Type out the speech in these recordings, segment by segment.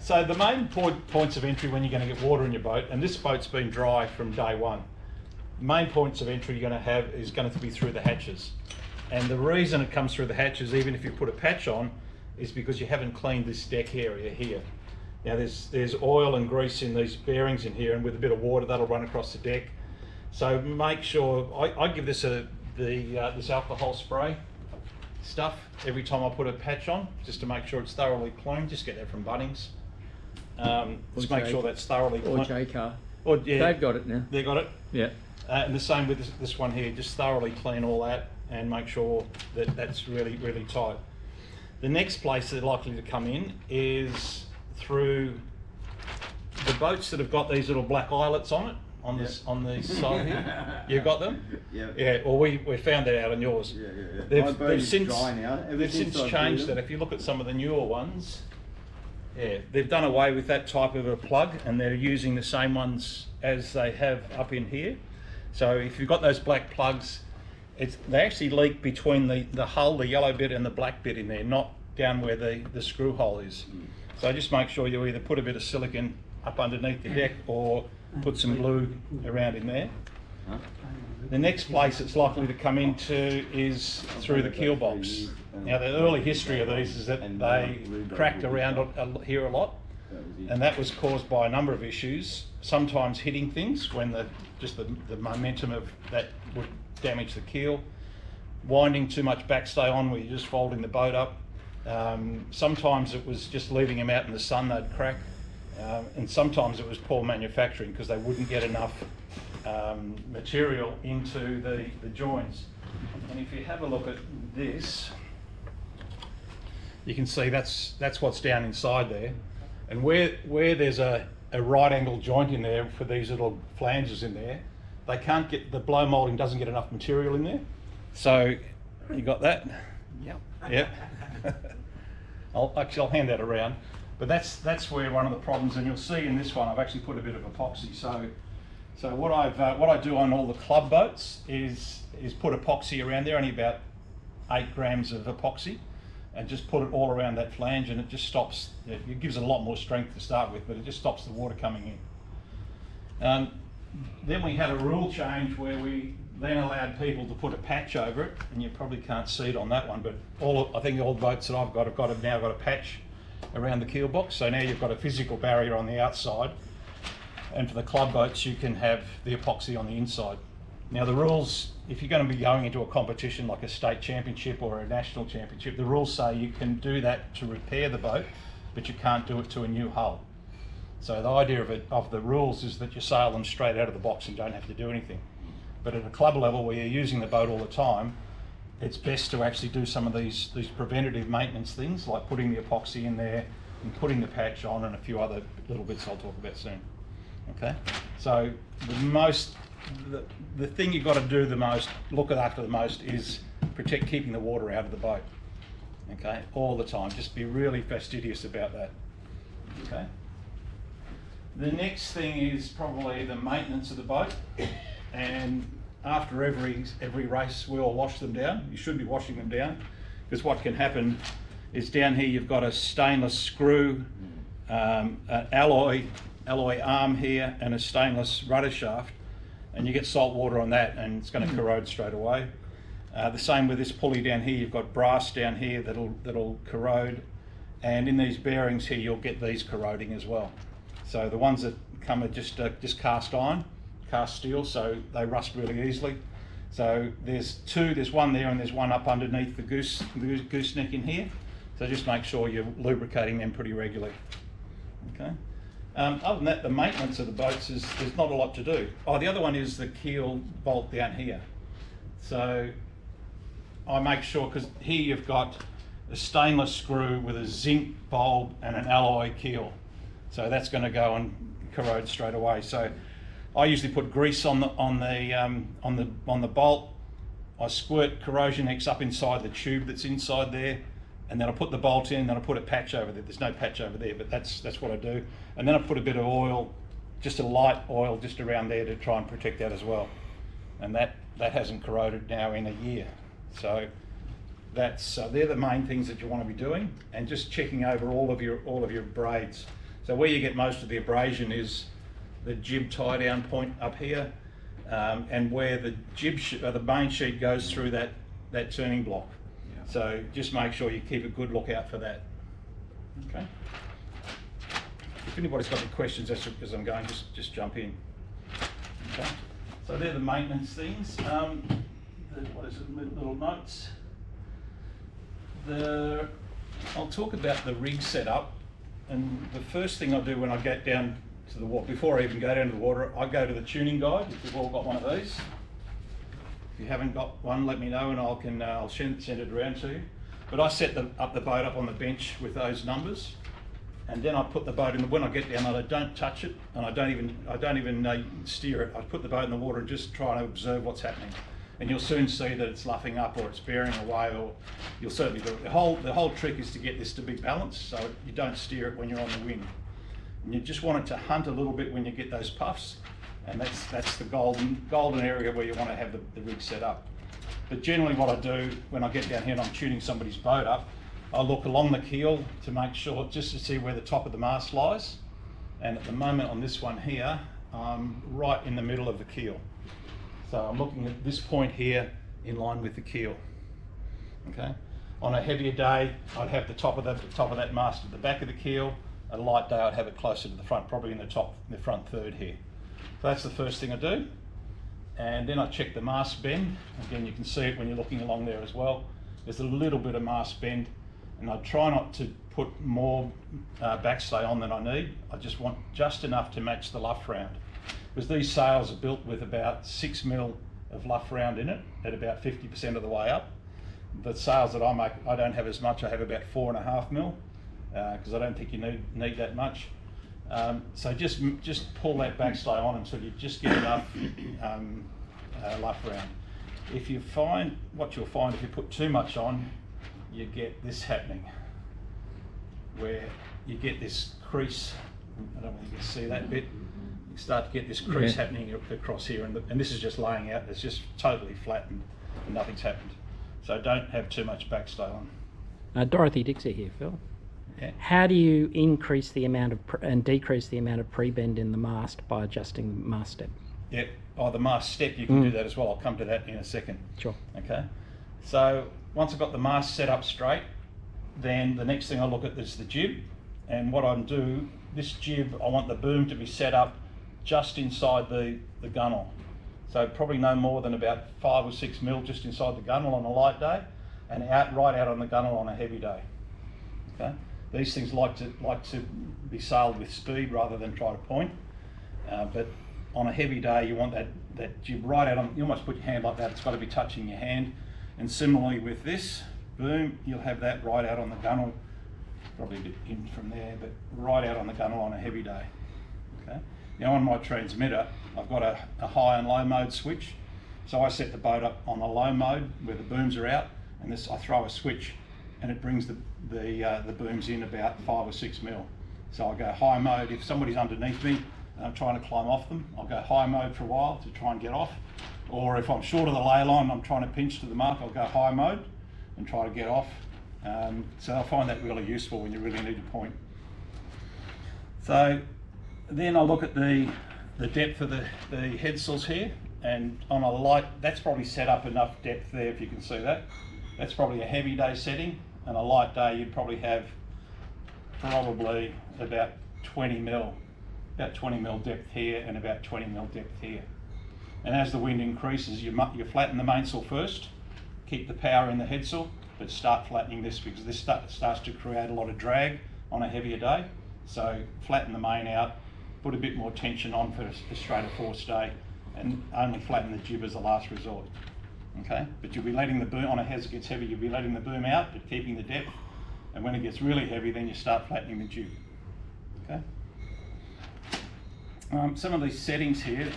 So the main points of entry when you're going to get water in your boat, and this boat's been dry from day one, the main points of entry you're going to have is going to be through the hatches. And the reason it comes through the hatches, even if you put a patch on, is because you haven't cleaned this deck area here. Now there's oil and grease in these bearings in here, and with a bit of water that'll run across the deck. So make sure, I give this this alcohol spray stuff every time I put a patch on, just to make sure it's thoroughly clean. Just get that from Bunnings. Just make sure that's thoroughly clean. Or J-Car. Or, yeah, they've got it now. They got it? Yeah. And the same with this one here, just thoroughly clean all that and make sure that that's really, really tight. The next place they're likely to come in is through the boats that have got these little black eyelets on it, on this on the side here. You got them? Yeah. Yeah. Well, we found that out on yours. Yeah. They've since dry now. they've since changed that. If you look at some of the newer ones, yeah, they've done away with that type of a plug, and they're using the same ones as they have up in here. So if you've got those black plugs, they actually leak between the hull, the yellow bit, and the black bit in there, not down where the screw hole is. So just make sure you either put a bit of silicone up underneath the deck or put some glue around in there. The next place it's likely to come into is through the keel box. Now the early history of these is that they cracked around here a lot, and that was caused by a number of issues. Sometimes hitting things when the momentum of that would damage the keel, winding too much backstay on where you're just folding the boat up. Sometimes it was just leaving them out in the sun, they'd crack, and sometimes it was poor manufacturing because they wouldn't get enough material into the joins. And if you have a look at this, you can see that's what's down inside there, and where there's a right angle joint in there for these little flanges in there, they can't get, the blow moulding doesn't get enough material in there. So you got that? Yep. I'll hand that around. But that's where one of the problems, and you'll see in this one I've actually put a bit of epoxy. So what I do on all the club boats is put epoxy around there, only about 8 grams of epoxy, and just put it all around that flange, and it just stops. It gives it a lot more strength to start with, but it just stops the water coming in. Then we had a rule change where we then allowed people to put a patch over it, and you probably can't see it on that one, but I think all the boats that I've got have now got a patch around the keel box. So now you've got a physical barrier on the outside, and for the club boats you can have the epoxy on the inside. Now the rules, if you're going to be going into a competition like a state championship or a national championship, the rules say you can do that to repair the boat, but you can't do it to a new hull. So the idea of the rules is that you sail them straight out of the box and don't have to do anything. But at a club level where you're using the boat all the time, it's best to actually do some of these preventative maintenance things, like putting the epoxy in there and putting the patch on, and a few other little bits I'll talk about soon. Okay, so the thing you've got to do the most, look after the most, is keeping the water out of the boat. Okay, all the time. Just be really fastidious about that. Okay. The next thing is probably the maintenance of the boat, and after every race we all wash them down. You should be washing them down, because what can happen is down here you've got a stainless screw, an alloy arm here, and a stainless rudder shaft, and you get salt water on that and it's going to corrode straight away. The same with this pulley down here, you've got brass down here that'll corrode, and in these bearings here you'll get these corroding as well. So the ones that come are just cast iron, cast steel, so they rust really easily. So there's one there and there's one up underneath the gooseneck in here. So just make sure you're lubricating them pretty regularly. Okay. Other than that, the maintenance of the boats there's not a lot to do. Oh, the other one is the keel bolt down here. So I make sure, because here you've got a stainless screw with a zinc bulb and an alloy keel. So that's going to go and corrode straight away. So I usually put grease on the bolt. I squirt Corrosion X up inside the tube that's inside there, and then I put the bolt in, then I put a patch over there. There's no patch over there, but that's what I do. And then I put a bit of oil, just a light oil just around there to try and protect that as well. And that hasn't corroded now in a year. So they're the main things that you want to be doing, and just checking over all of your braids. So where you get most of the abrasion is the jib tie down point up here, and where the the main sheet goes through that turning block. Yeah. So just make sure you keep a good lookout for that. Okay. If anybody's got any questions as I'm going, just jump in. Okay. So they're the maintenance things. What is it? Little notes. I'll talk about the rig setup, and the first thing I do when I get down to the water, before I even go down to the water, I go to the tuning guide. If you've all got one of these, if you haven't got one, let me know and I'll send it around to you. But I set the boat up on the bench with those numbers, and then I put the boat in. When I get down, I don't touch it, and I don't even steer it. I put the boat in the water and just try to observe what's happening. And you'll soon see that it's luffing up or it's bearing away, or you'll certainly do it. The whole trick is to get this to be balanced so you don't steer it when you're on the wind. And you just want it to hunt a little bit when you get those puffs, and that's the golden area where you want to have the rig set up. But generally what I do when I get down here and I'm tuning somebody's boat up, I look along the keel to make sure, just to see where the top of the mast lies. And at the moment on this one here, I'm right in the middle of the keel. So I'm looking at this point here in line with the keel. Okay. On a heavier day, I'd have the top of that mast at the back of the keel. A light day, I'd have it closer to the front, probably in the front third here. So that's the first thing I do. And then I check the mast bend. Again, you can see it when you're looking along there as well. There's a little bit of mast bend, and I try not to put more backstay on than I need. I just want just enough to match the luff round. Because these sails are built with about 6 mil of luff round in it at about 50% of the way up. The sails that I make, I don't have as much. I have about 4.5 mil because I don't think you need that much. So just pull that backstay on until you just get enough luff round. If you find, what you'll find if you put too much on, you get this happening, where you get this crease. I don't know if you can see that bit. You start to get this crease happening across here, and this is just laying out. It's just totally flattened and nothing's happened. So don't have too much backstay on. Dorothy Dixie here, Phil. Yeah. How do you increase the amount of and decrease the amount of pre-bend in the mast by adjusting the mast step? Yeah, the mast step, you can do that as well. I'll come to that in a second. Sure. Okay. So once I've got the mast set up straight, then the next thing I look at is the jib. And what I do, this jib, I want the boom to be set up just inside the gunnel. So probably no more than about 5 or 6 mil just inside the gunnel on a light day, and right out on the gunnel on a heavy day. Okay. These things like to be sailed with speed rather than try to point. But on a heavy day, you want that jib right out on. You almost put your hand like that. It's got to be touching your hand. And similarly with this boom, you'll have that right out on the gunnel, probably a bit in from there, but right out on the gunnel on a heavy day. Okay. Now on my transmitter, I've got a high and low mode switch. So I set the boat up on a low mode where the booms are out, and I throw a switch, and it brings the booms in about 5 or 6 mil. So I go high mode. If somebody's underneath me and I'm trying to climb off them, I'll go high mode for a while to try and get off. Or if I'm short of the ley line and I'm trying to pinch to the mark, I'll go high mode and try to get off. So I find that really useful when you really need to point. So then I look at the depth of the head sails here, and on a light, that's probably set up enough depth there if you can see that. That's probably a heavy day setting, and a light day you'd probably have probably about 20 mil depth here and about 20 mil depth here. And as the wind increases, you flatten the mainsail first, keep the power in the headsail, but start flattening this because this starts to create a lot of drag on a heavier day. So flatten the main out, put a bit more tension on for a straighter force day, and only flatten the jib as a last resort. Okay, but you'll be letting the boom, as it gets heavy, you'll be letting the boom out, but keeping the depth. And when it gets really heavy, then you start flattening the jib. Okay. Some of these settings here,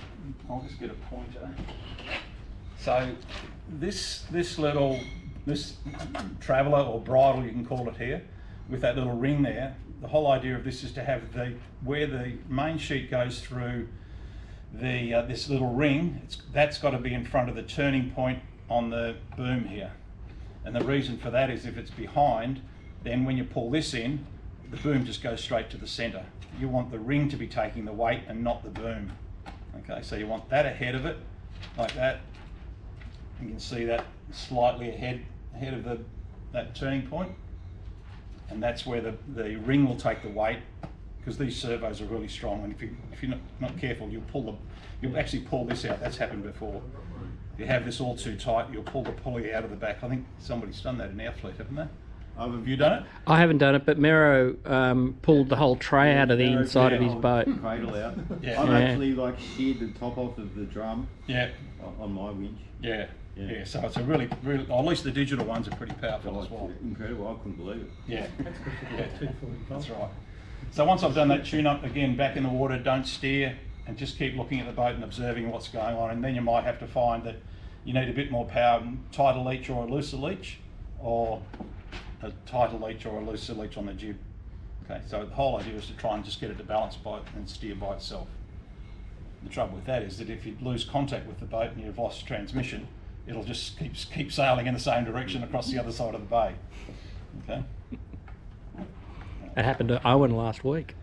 I'll just get a pointer. So this traveller or bridle, you can call it here, with that little ring there. The whole idea of this is to have where the main sheet goes through this little ring, that's got to be in front of the turning point on the boom here. And the reason for that is if it's behind, then when you pull this in, the boom just goes straight to the centre. You want the ring to be taking the weight and not the boom. Okay, so you want that ahead of it, like that. You can see that slightly ahead of that turning point, and that's where the ring will take the weight, because these servos are really strong, and if you're not careful, you'll actually pull this out. That's happened before. If you have this all too tight, you'll pull the pulley out of the back. I think somebody's done that in our fleet, haven't they? Have you done it? I haven't done it, but Mero pulled the whole tray out of the inside of his boat. Cradle out. Yeah. I've actually like sheared the top off of the drum. Yeah. On my winch. Yeah. Yeah. So it's a really, or at least the digital ones are pretty powerful as well. Incredible. I couldn't believe it. Yeah. Yeah. That's right. So once I've done that tune up, again, back in the water, don't steer, and just keep looking at the boat and observing what's going on, and then you might have to find that you need a bit more power, tighter leech or a looser leech, or a tighter leech or a looser leech on the jib. Okay, so the whole idea is to try and just get it to balance and steer by itself. The trouble with that is that if you lose contact with the boat and you've lost transmission, it'll just keep sailing in the same direction across the other side of the bay. Okay. It happened to Owen last week.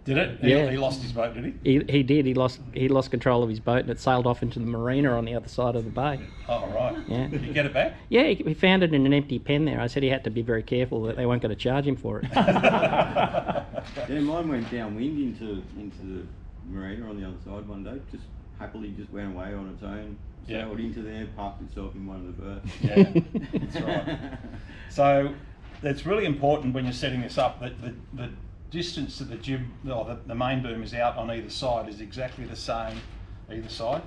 Did it? Yeah. He lost his boat, did he? He did. He lost control of his boat, and it sailed off into the marina on the other side of the bay. Oh, right. Yeah. Did you get it back? Yeah, he found it in an empty pen there. I said he had to be very careful that they weren't going to charge him for it. Yeah, mine went downwind into the marina on the other side one day. Just happily just went away on its own. Yeah. Sailed into there, parked itself in one of the berths. Yeah, that's right. So it's really important when you're setting this up that the distance that the jib, or the main boom is out on either side is exactly the same either side.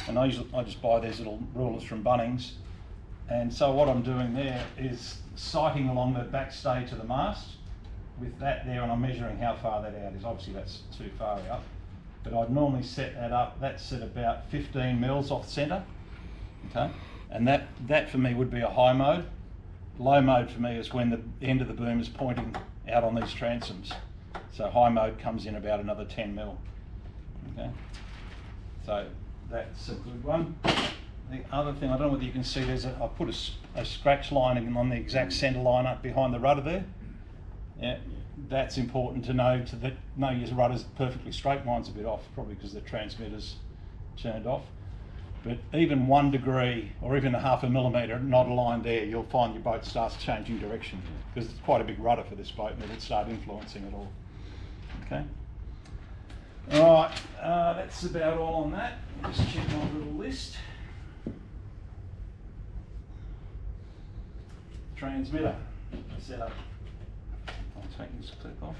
And I just buy these little rulers from Bunnings. And so what I'm doing there is sighting along the back stay to the mast with that there, and I'm measuring how far that out is. Obviously that's too far out, but I'd normally set that up, that's at about 15 mils off centre. Okay, and that for me would be a high mode. Low mode for me is when the end of the boom is pointing out on these transoms. So high mode comes in about another 10 mil. Okay, so that's a good one. The other thing, I don't know whether you can see, I put a scratch line on the exact centre line up behind the rudder there. Yeah, that's important to know your rudder's perfectly straight. Mine's a bit off, probably because the transmitter's turned off. But even 1 degree or even a half a millimetre not aligned there, you'll find your boat starts changing direction, because it's quite a big rudder for this boat and it'll start influencing it all. Okay. All right, that's about all on that. I'll just check my little list. Transmitter setup. I'll take this clip off.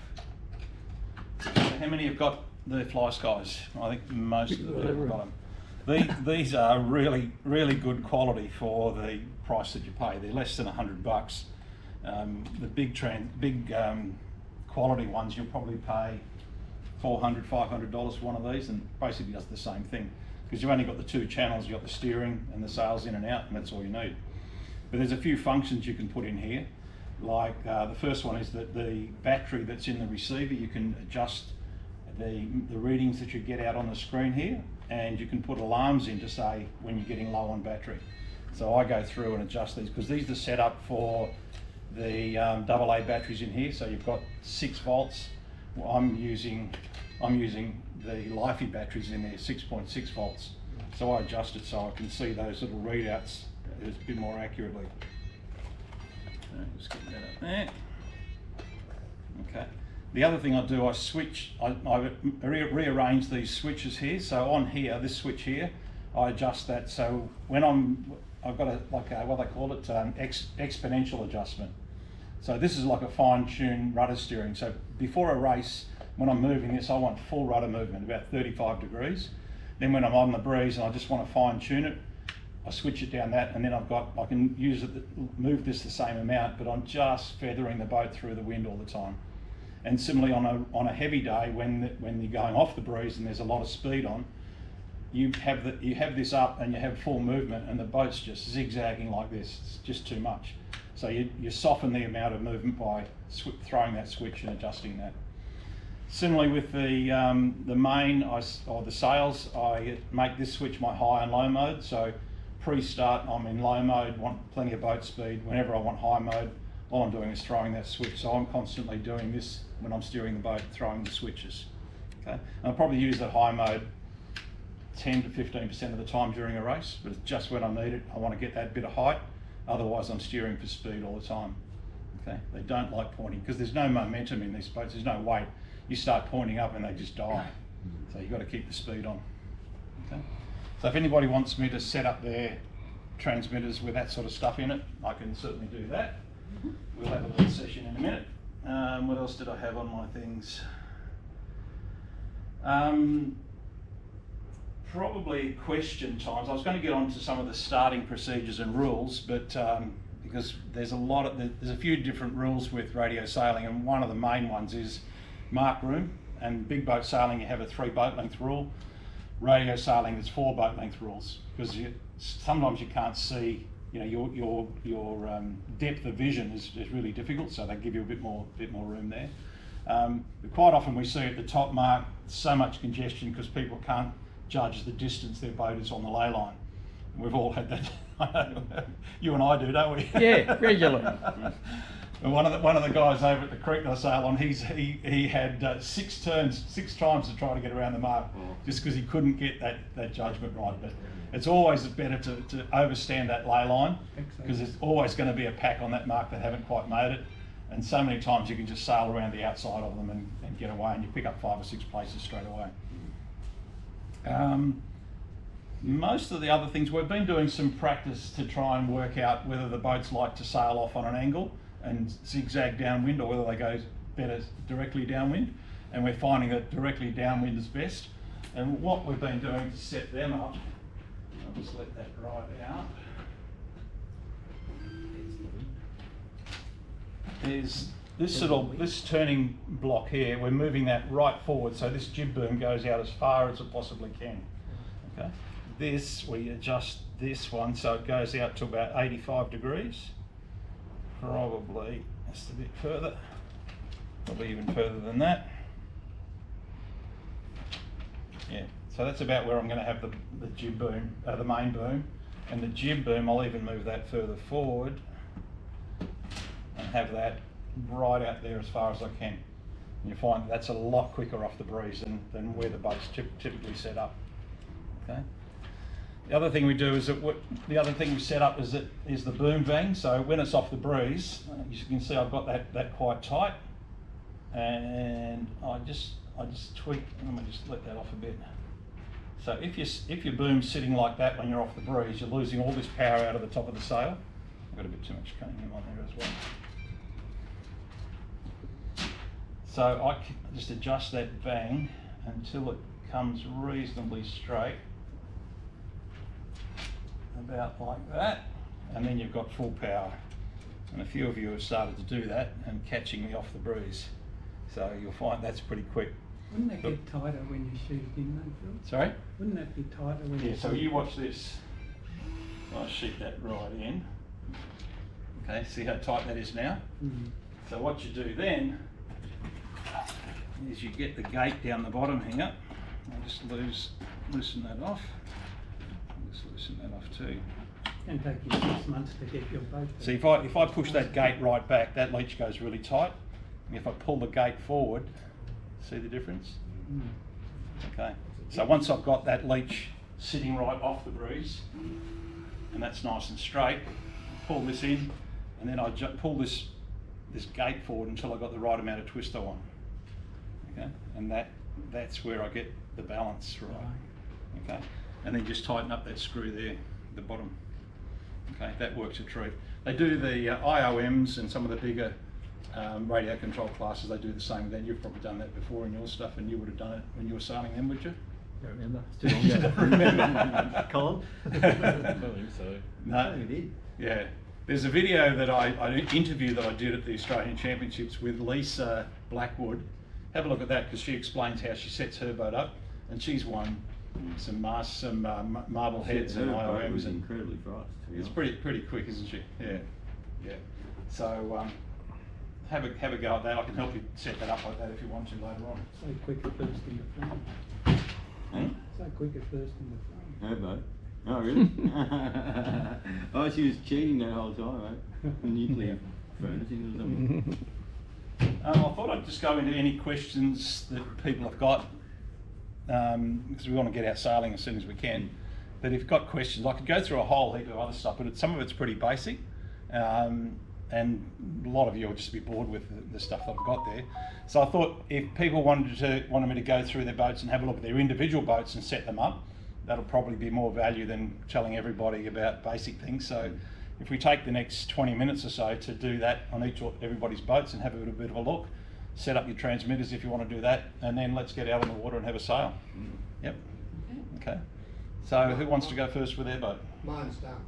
So how many have got the Fly Skies? I think most of them have got them. These are really, really good quality for the price that you pay. They're less than $100. The big quality ones, you'll probably pay $400, $500 for one of these, and basically does the same thing, because you've only got the 2 channels. You've got the steering and the sails in and out, and that's all you need. But there's a few functions you can put in here. Like the first one is that the battery that's in the receiver, you can adjust the readings that you get out on the screen here, and you can put alarms in to say when you're getting low on battery. So I go through and adjust these, because these are set up for the AA batteries in here. So you've got 6 volts. Well, I'm using the Lifey batteries in there, 6.6 volts. So I adjust it so I can see those little readouts a bit more accurately. Just get that up there. Okay. The other thing I do, I rearrange these switches here. So on here, this switch here, I adjust that. So when I've got what they call it, exponential adjustment. So this is like a fine-tuned rudder steering. So before a race, when I'm moving this, I want full rudder movement, about 35 degrees. Then when I'm on the breeze and I just want to fine-tune it, I switch it down that, and then I can use it, move this the same amount, but I'm just feathering the boat through the wind all the time. And similarly on a heavy day, when you're going off the breeze and there's a lot of speed on, you have this up and you have full movement, and the boat's just zigzagging like this. It's just too much. So you soften the amount of movement by throwing that switch and adjusting that. Similarly with the main or the sails, I make this switch my high and low mode. So pre-start, I'm in low mode, want plenty of boat speed. Whenever I want high mode, all I'm doing is throwing that switch. So I'm constantly doing this when I'm steering the boat, throwing the switches. Okay, and I'll probably use that high mode 10 to 15% of the time during a race, but it's just when I need it. I want to get that bit of height, otherwise I'm steering for speed all the time. Okay, they don't like pointing because there's no momentum in these boats, there's no weight. You start pointing up and they just die. So you've got to keep the speed on. Okay, so if anybody wants me to set up their transmitters with that sort of stuff in it, I can certainly do that. We'll have a little session in a minute. What else did I have on my things? Probably question times. I was going to get on to some of the starting procedures and rules, but because there's a few different rules with radio sailing, and one of the main ones is mark room. And big boat sailing, you have a 3 boat length rule. Radio sailing, there's 4 boat length rules, because sometimes you can't see. You know, your depth of vision is really difficult, so they give you a bit more room there. But quite often we see at the top mark so much congestion because people can't judge the distance their boat is on the ley line. We've all had that. You and I do, don't we? Yeah, regularly. And one of the guys over at the creek that I sail on, he had 6 turns, 6 times to try to get around the mark, just because he couldn't get that judgment right. But it's always better to overstand that ley line, because there's always going to be a pack on that mark that haven't quite made it. And so many times you can just sail around the outside of them and get away, and you pick up 5 or 6 places straight away. Most of the other things, we've been doing some practice to try and work out whether the boats like to sail off on an angle and zigzag downwind, or whether they go better directly downwind. And we're finding that directly downwind is best. And what we've been doing to set them up, I'll just let that ride out, is this turning block here. We're moving that right forward, so this jib boom goes out as far as it possibly can. Okay, we adjust this one so it goes out to about 85 degrees. Probably just a bit further, probably even further than that. Yeah, so that's about where I'm going to have the jib boom, the main boom, and the jib boom I'll even move that further forward and have that right out there as far as I can. And you find that's a lot quicker off the breeze than where the boat's typically set up. Okay. The other thing we do is the other thing we set up is the boom vang. So when it's off the breeze, as you can see, I've got that quite tight, and I just tweak. Let me just let that off a bit. So if your boom's sitting like that when you're off the breeze, you're losing all this power out of the top of the sail. I've got a bit too much cadmium on there as well. So I just adjust that vang until it comes reasonably straight, about like that, and then you've got full power. And a few of you have started to do that and catching me off the breeze. So you'll find that's pretty quick. Wouldn't that get tighter when you shoot it in, though, Phil? Sorry? Wouldn't that be tighter when you Yeah, so shoot you watch this. I'll shoot that right in. Okay, see how tight that is now? Mm-hmm. So what you do then is you get the gate down the bottom here. I'll just loosen that off. I'll just loosen that off too. It can take you 6 months to get your boat there. See, if I push that gate right back, that leech goes really tight. And if I pull the gate forward, see the difference? Mm. Okay. So once I've got that leech sitting right off the breeze, and that's nice and straight, pull this in, and then I pull this gate forward until I got the right amount of twist I want. Okay, and that's where I get the balance right. Okay, and then just tighten up that screw there, the bottom. Okay, that works a treat. They do the IOMs and some of the bigger radio control classes. They do the same with that. You've probably done that before in your stuff, and you would have done it when you were sailing them, would you? Don't remember. It's too long ago. Don't remember. Colin? I don't think so. No, you did. Yeah. There's a video that I interview that I did at the Australian Championships with Lisa Blackwood. Have a look at that, because she explains how she sets her boat up, and she's won some marble heads and IOMs. Was incredibly fast. It's pretty quick, isn't she? Yeah, yeah. So have a go at that. I can help you set that up like that if you want to later on. So quick at first in the frame. So quick at first in the frame. Her boat. Oh really? Oh, she was cheating that whole time, mate. Nuclear furnace into them. I thought I'd just go into any questions that people have got, because we want to get out sailing as soon as we can. But if you've got questions, I could go through a whole heap of other stuff, but some of it's pretty basic. And a lot of you will just be bored with the stuff I've got there. So I thought if people wanted me to go through their boats and have a look at their individual boats and set them up, that'll probably be more value than telling everybody about basic things. So if we take the next 20 minutes or so to do that on everybody's boats and have a bit of a look, set up your transmitters if you want to do that, and then let's get out on the water and have a sail. Yep. Okay. So who wants to go first with their boat? Mine's done.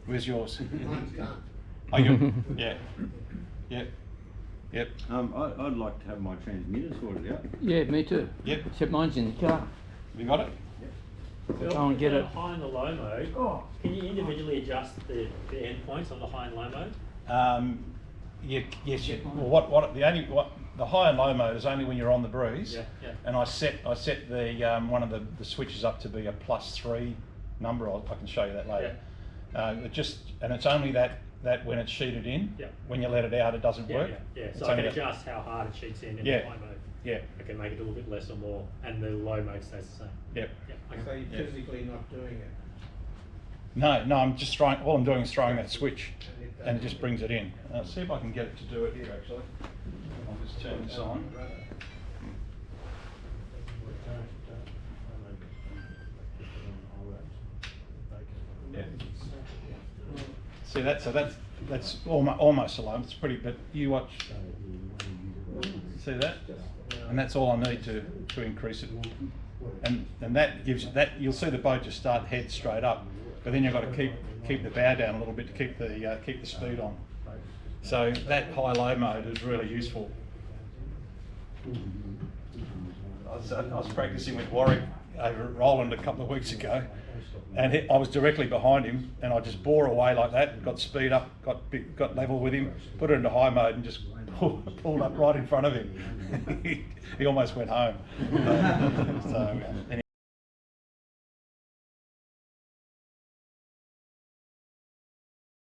Where's yours? Mine's done. Oh, you? Yeah. Yep. Yep. I'd like to have my transmitter sorted out. Yeah, me too. Yep. Except mine's in the car. Have you got it? Go and get the it. high and the low mode. Can you individually adjust the endpoints on the high and low mode? Yes. Well, the high and low mode is only when you're on the breeze. Yeah. And I set the one of the switches up to be a +3 number. I can show you that later. And it's only that when it's sheeted in. Yeah. When you let it out, it doesn't work. Yeah. It's So I can only adjust how hard it sheets in the high mode. Yeah. I can make it a little bit less or more, and the low mode stays the same. Yep. Yeah. So Okay. you're physically not doing it. No, I'm just throwing. All I'm doing is throwing that switch, and it just brings it in. See if I can get it to do it here. Actually, I'll just turn this on. Yeah. See that? So that's almost alarm. It's pretty, but you watch. See that? And that's all I need to increase it. And that gives that. You'll see the boat just start head straight up, but then you've got to keep the bow down a little bit to keep the speed on. So that high-low mode is really useful. I was practicing with Warwick over at Roland a couple of weeks ago, and I was directly behind him, and I just bore away like that, got speed up, got level with him, put it into high mode, and just pulled up right in front of him. He almost went home. So anyway.